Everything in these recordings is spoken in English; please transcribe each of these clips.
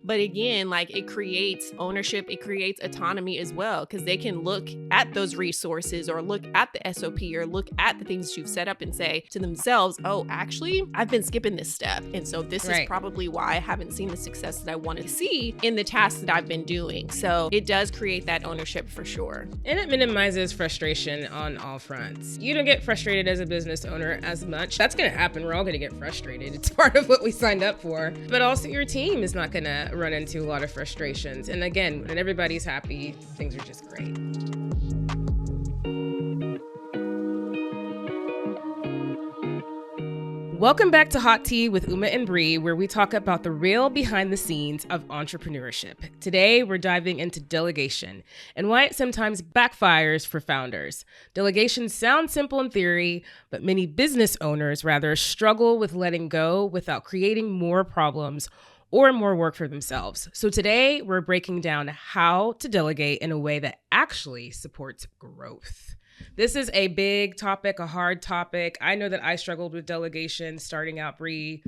But again, like it creates ownership, it creates autonomy as well, because they can look at those resources or look at the SOP or look at the things you've set up and say to themselves, oh, actually, I've been skipping this step. And so this is probably why I haven't seen the success that I want to see in the tasks that I've been doing. So it does create that ownership for sure. And it minimizes frustration on all fronts. You don't get frustrated as a business owner as much. That's going to happen. We're all going to get frustrated. It's part of what we signed up for. But also your team is not going to run into a lot of frustrations. And again, when everybody's happy, things are just great. Welcome back to Hot Tea with Uma and Bree, where we talk about the real behind the scenes of entrepreneurship. Today, we're diving into delegation and why it sometimes backfires for founders. Delegation sounds simple in theory, but many business owners rather struggle with letting go without creating more problems or more work for themselves. So today, we're breaking down how to delegate in a way that actually supports growth. This is a big topic, a hard topic. I know that I struggled with delegation starting out, Bree.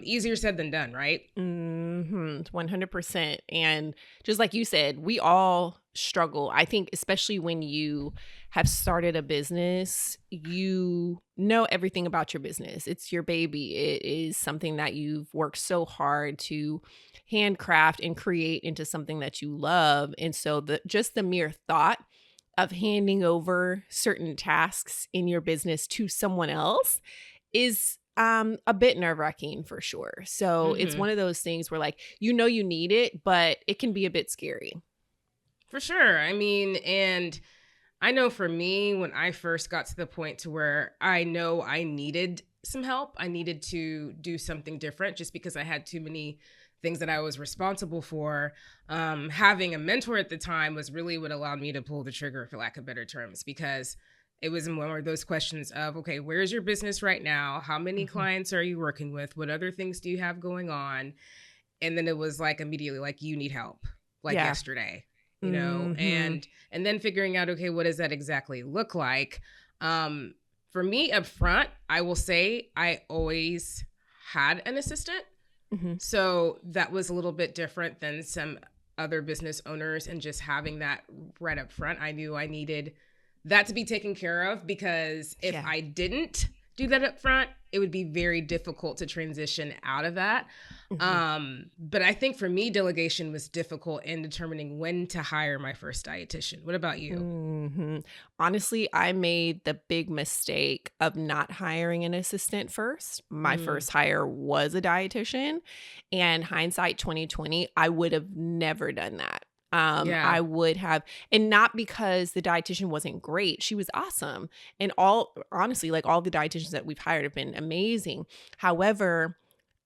Easier said than done, right? 100%. And just like you said, we all struggle. I think especially when you have started a business, you know everything about your business. It's your baby. It is something that you've worked so hard to handcraft and create into something that you love. And so just the mere thought of handing over certain tasks in your business to someone else is a bit nerve-wracking for sure. So it's one of those things where like, you know you need it, but it can be a bit scary. For sure. I mean, and I know for me, when I first got to the point to where I know I needed some help, I needed to do something different just because I had too many things that I was responsible for. Having a mentor at the time was really what allowed me to pull the trigger, for lack of better terms, because it was one of those questions of, okay, where's your business right now? How many clients are you working with? What other things do you have going on? And then it was like immediately like, you need help, like yesterday, you know, and then figuring out, okay, what does that exactly look like? For me up front, I will say I always had an assistant. So that was a little bit different than some other business owners, and just having that right up front, I knew I needed that to be taken care of, because if I didn't do that up front, it would be very difficult to transition out of that. But I think for me, delegation was difficult in determining when to hire my first dietitian. What about you? Honestly, I made the big mistake of not hiring an assistant first. My first hire was a dietitian, and hindsight 2020, I would have never done that. I would have, and not because the dietitian wasn't great. She was awesome. And honestly, like all the dietitians that we've hired have been amazing. However,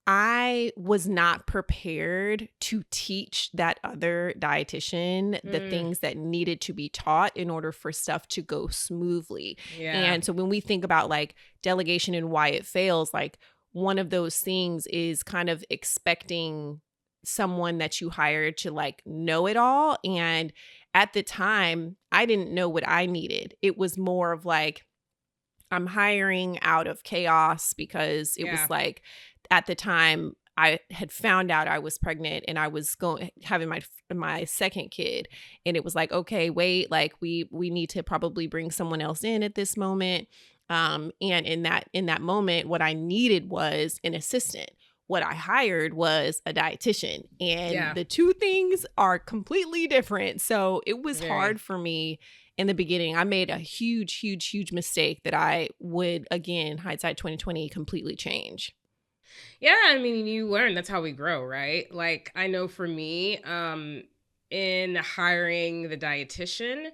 I was not prepared to teach that other dietitian the things that needed to be taught in order for stuff to go smoothly. And so when we think about like delegation and why it fails, like one of those things is kind of expecting someone that you hired to like know it all. And at the time, I didn't know what I needed. It was more of like, I'm hiring out of chaos, because it was like, at the time I had found out I was pregnant and I was having my second kid. And it was like, okay, wait, like we need to probably bring someone else in at this moment. And in that moment, what I needed was an assistant. What I hired was a dietitian, and the two things are completely different. So it was hard for me in the beginning. I made a huge mistake that I would, again, hindsight 2020, completely change. Yeah, I mean, you learn. That's how we grow, right? Like, I know for me, in hiring the dietitian,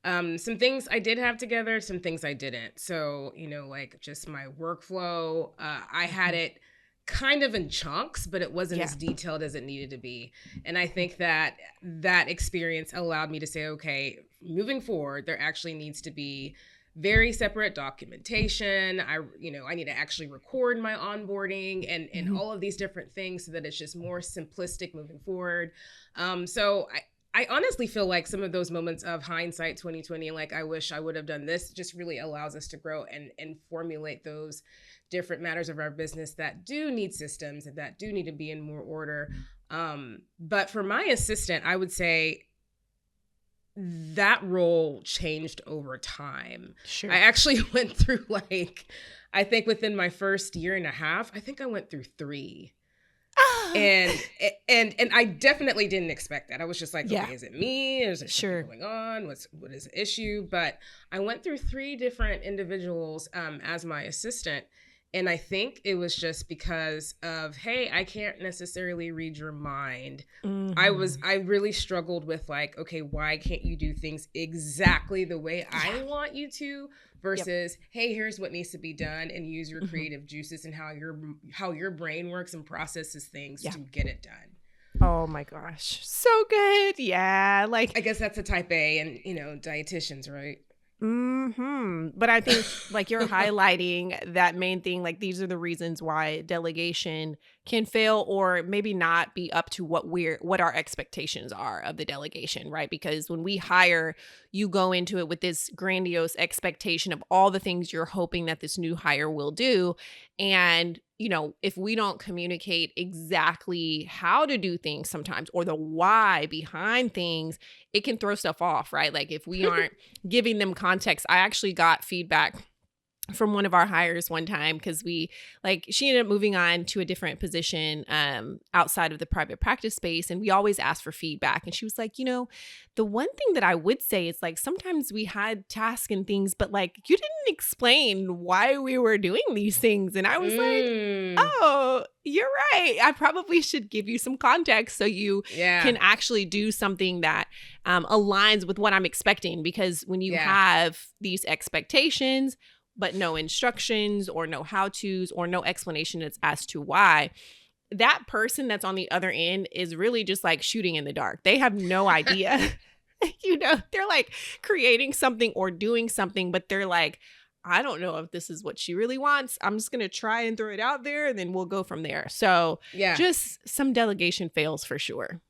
some things I did have together, some things I didn't. So, you know, like just my workflow, I had it kind of in chunks, but it wasn't as detailed as it needed to be. And I think that experience allowed me to say, okay, moving forward, there actually needs to be very separate documentation. I need to actually record my onboarding and all of these different things so that it's just more simplistic moving forward. So I honestly feel like some of those moments of hindsight 2020, like I wish I would have done this, just really allows us to grow and formulate those different matters of our business that do need systems and that do need to be in more order. But for my assistant, I would say that role changed over time. Sure. I actually went through I think within my first year and a half, I think I went through 3. And I definitely didn't expect that. I was just like, okay, is it me? Is there something going on? What is the issue? But I went through 3 different individuals as my assistant. And I think it was just because of, hey, I can't necessarily read your mind. Mm-hmm. I really struggled with okay, why can't you do things exactly the way I want you to? Versus, hey, here's what needs to be done, and use your creative juices and how your brain works and processes things to get it done. Oh my gosh. So good. Yeah. I guess that's a type A and, dietitians, right? But I think you're highlighting that main thing, these are the reasons why delegation can fail or maybe not be up to what our expectations are of the delegation, right? Because when we hire, you go into it with this grandiose expectation of all the things you're hoping that this new hire will do. And if we don't communicate exactly how to do things sometimes or the why behind things, it can throw stuff off, right? If we aren't giving them context. I actually got feedback from one of our hires one time because she ended up moving on to a different position outside of the private practice space. And we always ask for feedback. And she was like, the one thing that I would say is sometimes we had tasks and things, but you didn't explain why we were doing these things. And I was like, oh, you're right. I probably should give you some context so you can actually do something that aligns with what I'm expecting. Because when you have these expectations, but no instructions or no how-tos or no explanation as to why, that person that's on the other end is really just shooting in the dark. They have no idea. They're creating something or doing something, but they're I don't know if this is what she really wants. I'm just going to try and throw it out there and then we'll go from there. So just some delegation fails for sure.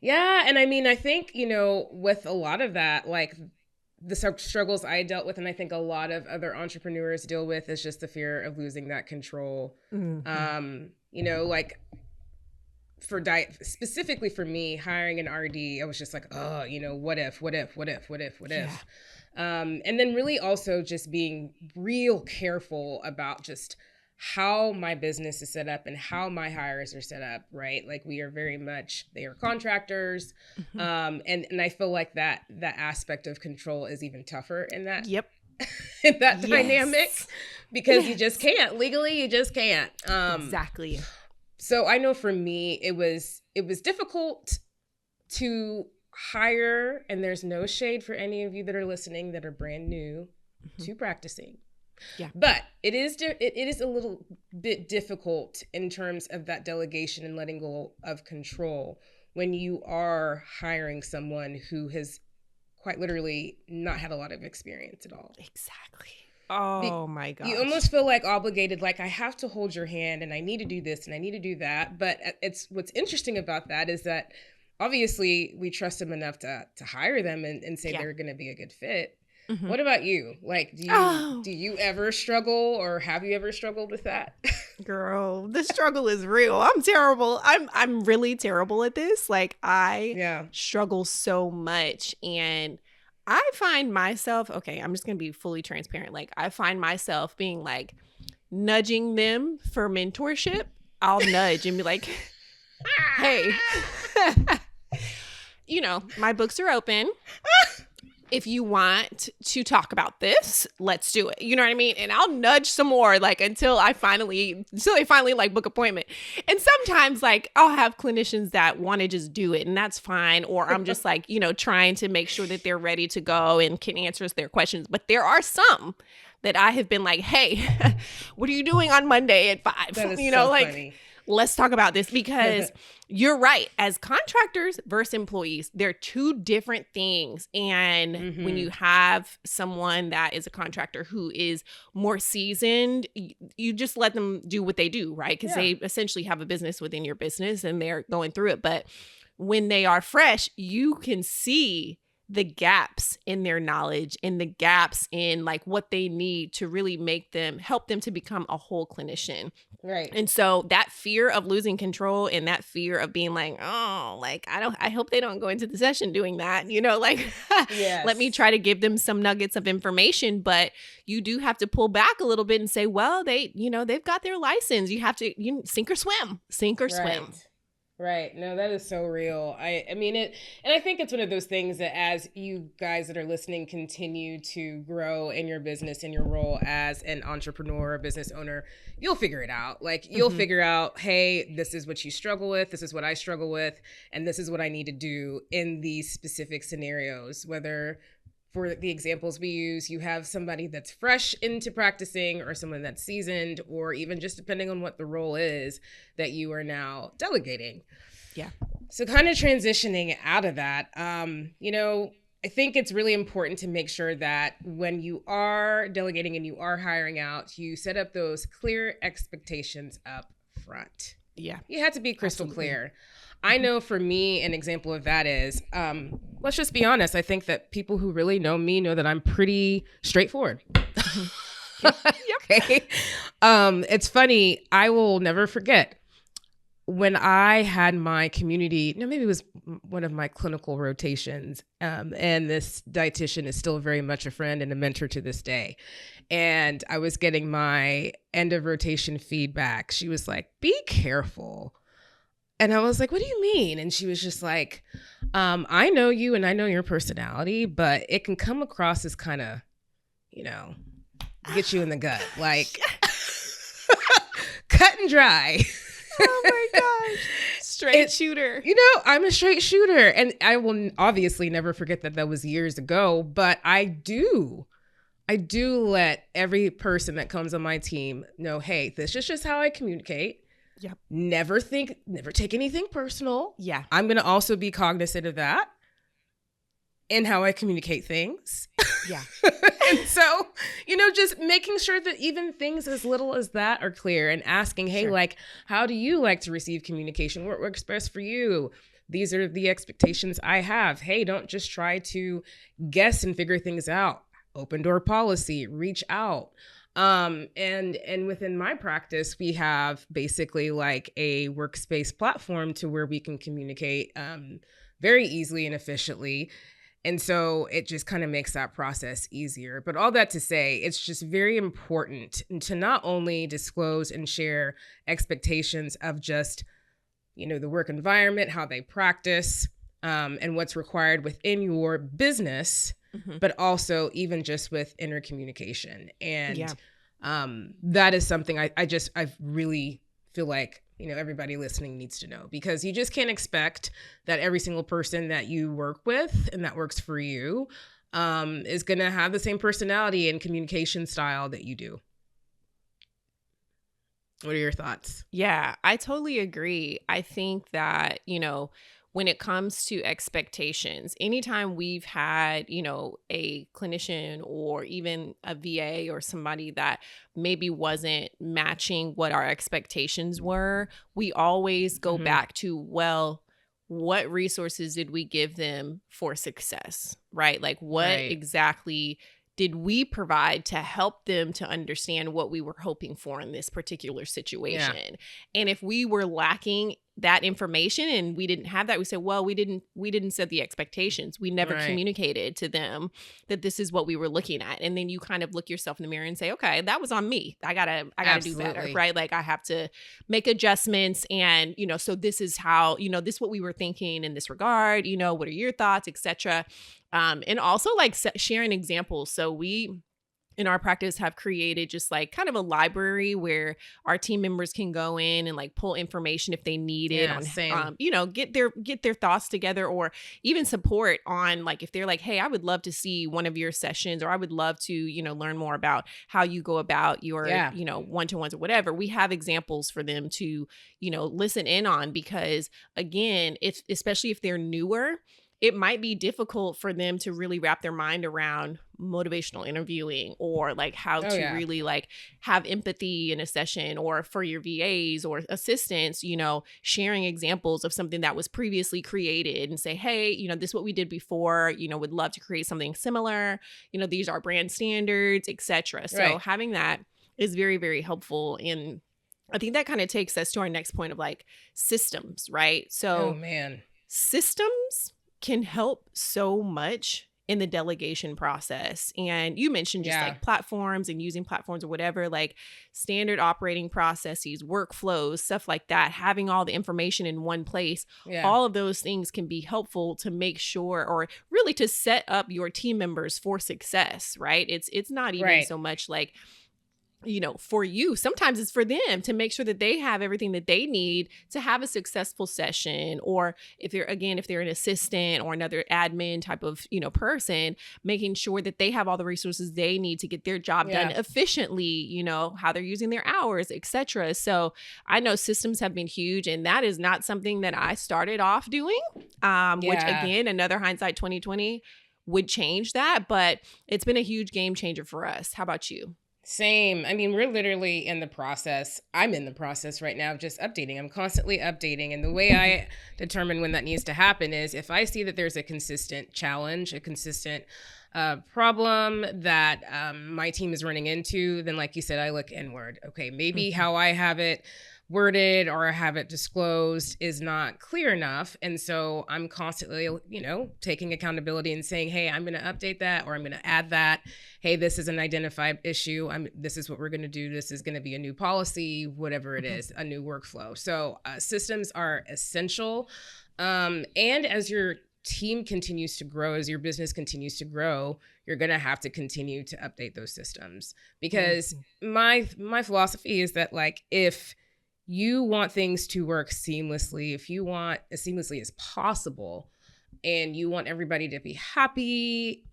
Yeah. And I mean, I think, with a lot of that, the struggles I dealt with, and I think a lot of other entrepreneurs deal with, is just the fear of losing that control. Mm-hmm. For diet, specifically for me, hiring an RD, I was just oh, what if? And then really also just being real careful about just how my business is set up and how my hires are set up, right? We are very much, they are contractors. Mm-hmm. And I feel that aspect of control is even tougher in that, in that dynamic, because you just can't, legally, you just can't. Exactly. So I know for me, it was difficult to hire, and there's no shade for any of you that are listening that are brand new to practicing. Yeah. But it is a little bit difficult in terms of that delegation and letting go of control when you are hiring someone who has quite literally not had a lot of experience at all. Exactly. Oh my gosh. You almost feel obligated, I have to hold your hand and I need to do this and I need to do that. But what's interesting about that is that obviously we trust them enough to hire them and say they're going to be a good fit. Mm-hmm. What about you? Do you ever struggle, or have you ever struggled with that? Girl, the struggle is real. I'm terrible. I'm really terrible at this. I struggle so much, and I find myself, okay, I'm just going to be fully transparent. I find myself being nudging them for mentorship. I'll nudge and be like, hey, my books are open. If you want to talk about this, let's do it. You know what I mean? And I'll nudge some more, until they finally book appointment. And sometimes I'll have clinicians that want to just do it, and that's fine. Or I'm just trying to make sure that they're ready to go and can answer their questions. But there are some that I have been hey, what are you doing on Monday at 5? That is so funny. Let's talk about this, because you're right. As contractors versus employees, they're 2 different things. And when you have someone that is a contractor who is more seasoned, you just let them do what they do, right? Because they essentially have a business within your business and they're going through it. But when they are fresh, you can see the gaps in their knowledge and the gaps in like what they need to really help them to become a whole clinician. Right. And so that fear of losing control and that fear of being like, oh, like, I hope they don't go into the session doing that, like, Yes. let me try to give them some nuggets of information. But you do have to pull back a little bit and say, well, they've got their license. You have to sink or swim. Right. No, that is so real. I mean it, and I think it's one of those things that as you guys that are listening continue to grow in your business, in your role as an entrepreneur or business owner, you'll figure it out. Like you'll figure out, hey, this is what you struggle with, this is what I struggle with, and this is what I need to do in these specific scenarios, whether for the examples we use, you have somebody that's fresh into practicing or someone that's seasoned, or even just depending on what the role is that you are now delegating. Yeah. So kind of transitioning out of that, I think it's really important to make sure that when you are delegating and you are hiring out, you set up those clear expectations up front. Yeah. You have to be crystal clear. I know for me, an example of that is, let's just be honest. I think that people who really know me know that I'm pretty straightforward. Okay. It's funny. I will never forget when I had my maybe it was one of my clinical rotations. And this dietitian is still very much a friend and a mentor to this day. And I was getting my end of rotation feedback. She was like, be careful. And I was like, what do you mean? And she was just like, I know you and I know your personality, but it can come across as kind of, get you in the gut, like cut and dry. Oh my gosh. Straight shooter. I'm a straight shooter. And I will obviously never forget that was years ago, but I do let every person that comes on my team know, hey, this is just how I communicate. Yep. Never take anything personal. Yeah. I'm going to also be cognizant of that in how I communicate things. Yeah. And so, just making sure that even things as little as that are clear and asking, hey, like, how do you like to receive communication? What works best for you? These are the expectations I have. Hey, don't just try to guess and figure things out. Open door policy, reach out. And within my practice, we have basically like a workspace platform to where we can communicate very easily and efficiently. And so it just kind of makes that process easier. But all that to say, it's just very important to not only disclose and share expectations of just, the work environment, how they practice, and what's required within your business, but also even just with inner communication. And that is something I really feel like, everybody listening needs to know, because you just can't expect that every single person that you work with and that works for you is going to have the same personality and communication style that you do. What are your thoughts? Yeah, I totally agree. I think that, when it comes to expectations, anytime we've had, a clinician or even a VA or somebody that maybe wasn't matching what our expectations were, we always go back to, well, what resources did we give them for success, right? Like what exactly did we provide to help them to understand what we were hoping for in this particular situation? Yeah. And if we were lacking that information and we didn't have that, we said, well, we didn't set the expectations. We never communicated to them that this is what we were looking at. And then you kind of look yourself in the mirror and say, okay, that was on me. I gotta do better, right? Like I have to make adjustments. And, so this is how, this is what we were thinking in this regard, what are your thoughts, etc. And also like sharing examples. So we, in our practice, have created just like kind of a library where our team members can go in and like pull information if they need it on, get their thoughts together, or even support on like if they're like, hey, I would love to see one of your sessions, or I would love to, learn more about how you go about your, one-to-ones or whatever. We have examples for them to, listen in on, because again, especially if they're newer, it might be difficult for them to really wrap their mind around motivational interviewing, or like how to really like have empathy in a session, or for your VAs or assistants, you know, sharing examples of something that was previously created and say, hey, you know, this is what we did before, you know, would love to create something similar. You know, these are brand standards, etc. So having that is very, very helpful. And I think that kind of takes us to our next point of like systems, right? So systems can help so much in the delegation process. And you mentioned just like platforms and using platforms or whatever, like standard operating processes, workflows, stuff like that, having all the information in one place. All of those things can be helpful to make sure, or really to set up your team members for success, right? It's not even so much like, you know, for you. Sometimes it's for them to make sure that they have everything that they need to have a successful session. Or if they're an assistant or another admin type of, you know, person, making sure that they have all the resources they need to get their job done efficiently, you know, how they're using their hours, etc. So I know systems have been huge, and that is not something that I started off doing, which again, another hindsight 2020 would change that, but it's been a huge game changer for us. How about you? Same. I mean, we're literally in the process. I'm in the process right now of just updating. I'm constantly updating. And the way I determine when that needs to happen is if I see that there's a consistent challenge, a consistent problem that my team is running into, then like you said, I look inward. Okay, maybe how I have it worded or have it disclosed is not clear enough. And so I'm constantly, you know, taking accountability and saying, hey, I'm going to update that, or I'm going to add that. Hey, this is an identified issue. This is what we're going to do. This is going to be a new policy, whatever it is, a new workflow. So systems are essential. And as your team continues to grow, as your business continues to grow, you're going to have to continue to update those systems. Because my philosophy is that, like, if you want things to work seamlessly, if you want as seamlessly as possible, and you want everybody to be happy,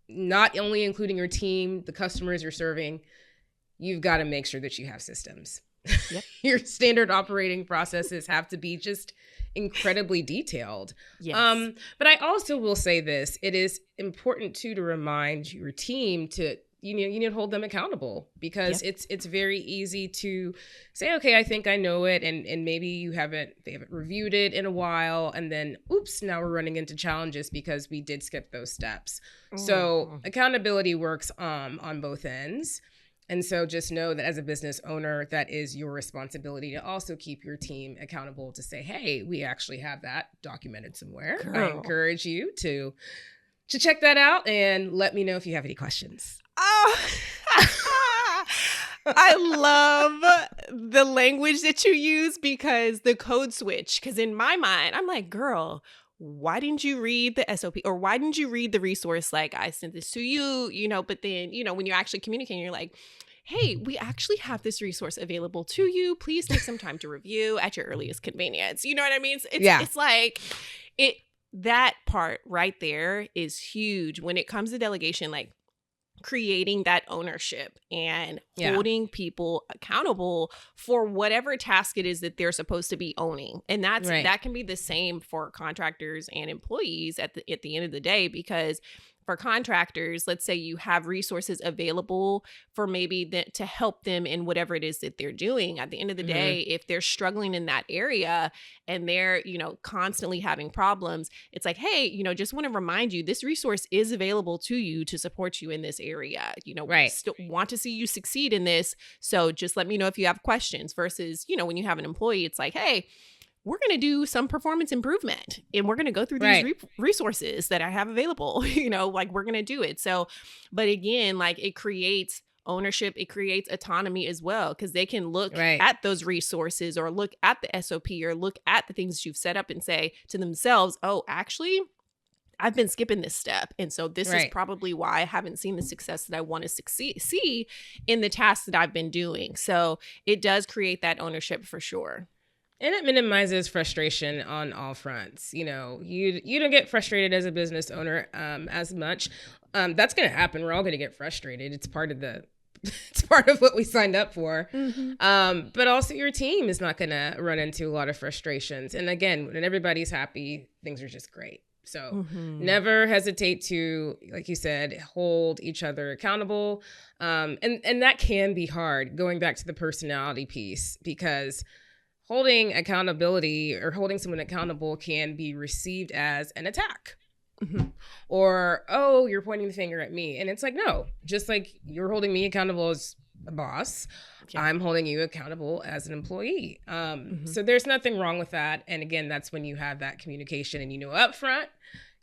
not only including your team, the customers you're serving, you've got to make sure that you have systems. Your standard operating processes have to be just incredibly detailed. But I also will say this, it is important too to remind your team to, you need to hold them accountable, because it's very easy to say, okay, I think I know it. And maybe they haven't reviewed it in a while. And then, oops, now we're running into challenges because we did skip those steps. So accountability works on both ends. And so just know that as a business owner, that is your responsibility to also keep your team accountable, to say, hey, we actually have that documented somewhere. I encourage you to check that out and let me know if you have any questions. Oh, I love the language that you use, because the code switch, because in my mind, I'm like, girl, why didn't you read the SOP, or why didn't you read the resource? Like, I sent this to you, you know, but then, you know, when you're actually communicating, you're like, hey, we actually have this resource available to you. Please take some time to review at your earliest convenience. You know what I mean? It's like that part right there is huge when it comes to delegation, like creating that ownership and holding people accountable for whatever task it is that they're supposed to be owning. And that can be the same for contractors and employees at the end of the day, because for contractors, let's say you have resources available for maybe to help them in whatever it is that they're doing. At the end of the day, if they're struggling in that area and they're, you know, constantly having problems, it's like, hey, you know, just want to remind you, this resource is available to you to support you in this area. You know, still want to see you succeed in this. So just let me know if you have questions, versus, you know, when you have an employee, it's like, hey, we're going to do some performance improvement and we're going to go through these resources that I have available, you know, like we're going to do it. So, but again, like it creates ownership, it creates autonomy as well, because they can look at those resources or look at the SOP or look at the things that you've set up and say to themselves, oh, actually, I've been skipping this step. And so this is probably why I haven't seen the success that I want to see in the tasks that I've been doing. So it does create that ownership for sure. And it minimizes frustration on all fronts. You know, you don't get frustrated as a business owner as much. That's going to happen. We're all going to get frustrated. It's part of what we signed up for. But also your team is not going to run into a lot of frustrations. And again, when everybody's happy, things are just great. So never hesitate to, like you said, hold each other accountable. And that can be hard, going back to the personality piece, because holding accountability or holding someone accountable can be received as an attack. Or, oh, you're pointing the finger at me. And it's like, no, just like you're holding me accountable as a boss, I'm holding you accountable as an employee. So there's nothing wrong with that. And again, that's when you have that communication and you know up front,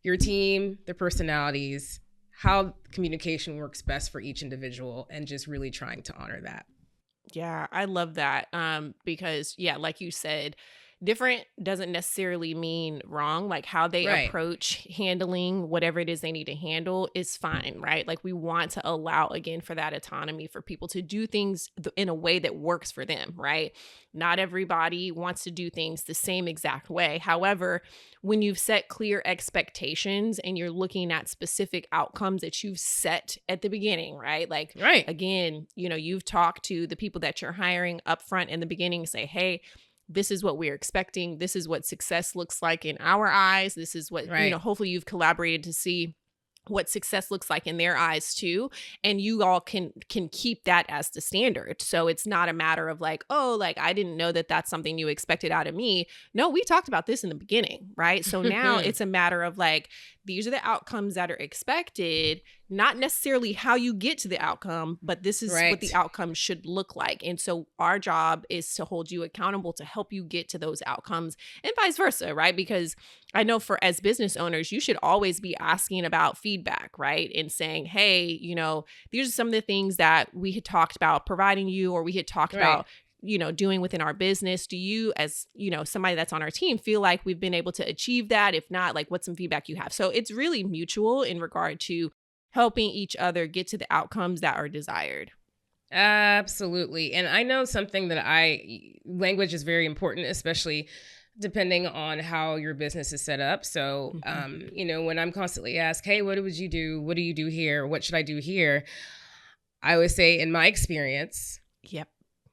your team, their personalities, how communication works best for each individual, and just really trying to honor that. Yeah, I love that. Because like you said, different doesn't necessarily mean wrong. Like how they approach handling whatever it is they need to handle is fine, right? Like we want to allow, again, for that autonomy for people to do things in a way that works for them, right? Not everybody wants to do things the same exact way. However, when you've set clear expectations and you're looking at specific outcomes that you've set at the beginning, right? Like, again, you've talked to the people that you're hiring up front in the beginning, say, hey, this is what we're expecting. This is what success looks like in our eyes. This is what, hopefully you've collaborated to see what success looks like in their eyes too. And you all can keep that as the standard. So it's not a matter of like, oh, like, I didn't know that that's something you expected out of me. No, we talked about this in the beginning, right? So now it's a matter of like, these are the outcomes that are expected, not necessarily how you get to the outcome, but this is what the outcome should look like. And so our job is to hold you accountable to help you get to those outcomes and vice versa, right? Because I know as business owners, you should always be asking about feedback, right? And saying, hey, these are some of the things that we had talked about providing you, or we had talked about doing within our business. Do you, as somebody that's on our team, feel like we've been able to achieve that? If not, like, what's some feedback you have? So it's really mutual in regard to helping each other get to the outcomes that are desired. Absolutely. And I know something that language is very important, especially depending on how your business is set up. So, when I'm constantly asked, hey, what would you do? What do you do here? What should I do here? I always say, in my experience,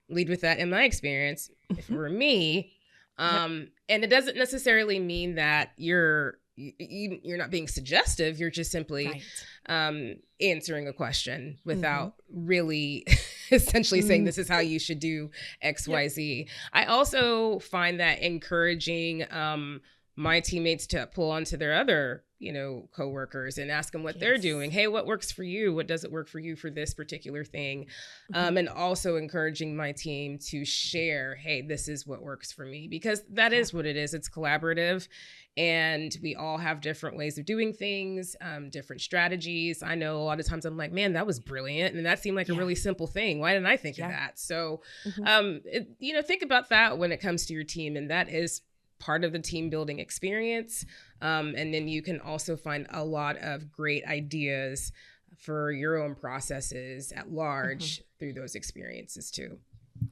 lead with that. In my experience, if it were me, and it doesn't necessarily mean that you're not being suggestive. You're just simply answering a question without really essentially saying this is how you should do X, Y, Z. I also find that encouraging my teammates to pull onto their other coworkers and ask them what they're doing. Hey, what works for you? What doesn't work for you for this particular thing? And also encouraging my team to share, hey, this is what works for me, because that is what it is. It's collaborative, and we all have different ways of doing things, different strategies. I know a lot of times I'm like, man, that was brilliant. And that seemed like a really simple thing. Why didn't I think of that? So, think about that when it comes to your team. And that is part of the team building experience. And then you can also find a lot of great ideas for your own processes at large through those experiences too.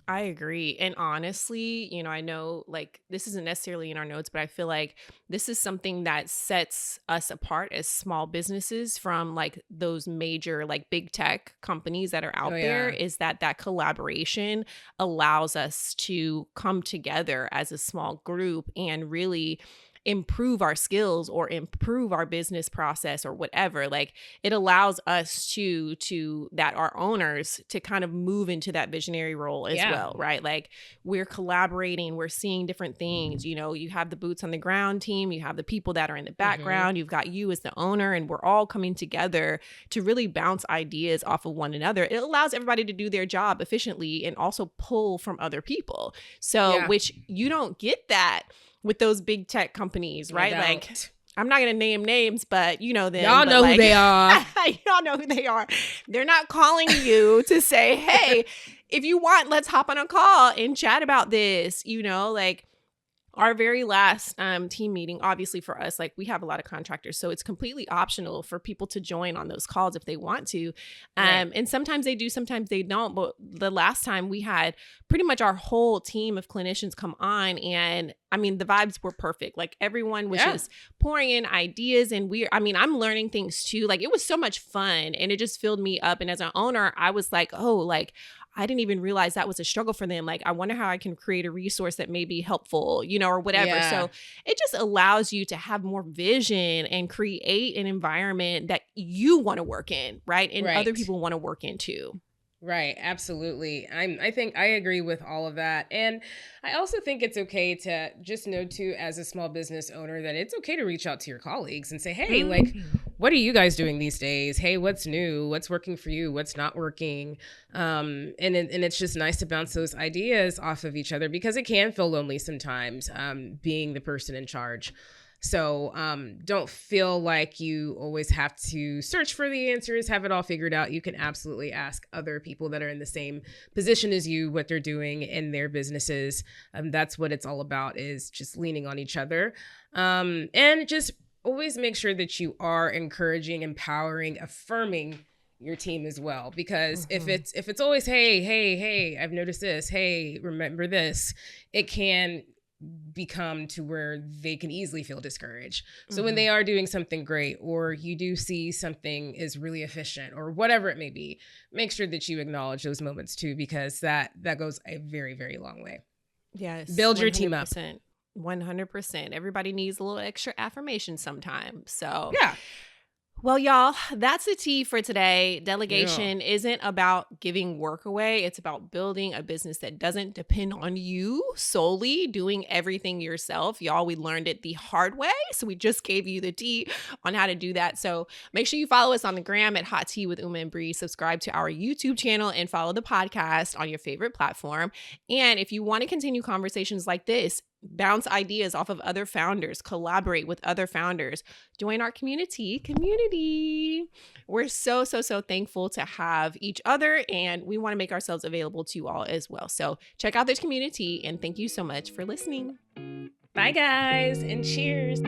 I agree. And honestly, I know like this isn't necessarily in our notes, but I feel like this is something that sets us apart as small businesses from like those major like big tech companies that are out there, is that collaboration allows us to come together as a small group and really improve our skills or improve our business process or whatever. Like it allows us to that our owners to kind of move into that visionary role as well, right? Like we're collaborating, we're seeing different things. You have the boots on the ground team, you have the people that are in the background, you've got you as the owner, and we're all coming together to really bounce ideas off of one another. It allows everybody to do their job efficiently and also pull from other people. So which you don't get that with those big tech companies, right? Like I'm not going to name names, but you know them. Y'all know who they are. Y'all know who they are. They're not calling you to say, hey, if you want, let's hop on a call and chat about this. Like our very last team meeting, obviously for us, like we have a lot of contractors, so it's completely optional for people to join on those calls if they want to. And sometimes they do, sometimes they don't. But the last time we had pretty much our whole team of clinicians come on, and I mean, the vibes were perfect. Like everyone was just pouring in ideas, and I'm learning things too. Like it was so much fun, and it just filled me up. And as an owner, I was like, oh, like I didn't even realize that was a struggle for them. Like, I wonder how I can create a resource that may be helpful, or whatever. Yeah. So it just allows you to have more vision and create an environment that you want to work in, right? And other people want to work in too. Right. Absolutely. I think I agree with all of that. And I also think it's okay to just know too, as a small business owner, that it's okay to reach out to your colleagues and say, hey, like, what are you guys doing these days? Hey, what's new? What's working for you? What's not working? And it's just nice to bounce those ideas off of each other, because it can feel lonely sometimes, being the person in charge. So don't feel like you always have to search for the answers, have it all figured out. You can absolutely ask other people that are in the same position as you what they're doing in their businesses. That's what it's all about, is just leaning on each other. And just always make sure that you are encouraging, empowering, affirming your team as well. Because if it's always, hey, I've noticed this, hey, remember this, it can become to where they can easily feel discouraged. So when they are doing something great, or you do see something is really efficient, or whatever it may be, make sure that you acknowledge those moments too, because that goes a very, very long way. Yes. Build your team up. 100%. Everybody needs a little extra affirmation sometimes. So yeah. Well, y'all, that's the tea for today. Delegation isn't about giving work away. It's about building a business that doesn't depend on you solely doing everything yourself. Y'all, we learned it the hard way. So we just gave you the tea on how to do that. So make sure you follow us on the gram at Hot Tea with Uma and Bree. Subscribe to our YouTube channel and follow the podcast on your favorite platform. And if you want to continue conversations like this, bounce ideas off of other founders, collaborate with other founders, join our community. We're so thankful to have each other, and we want to make ourselves available to you all as well. So check out this community, and thank you so much for listening. Bye guys, and cheers.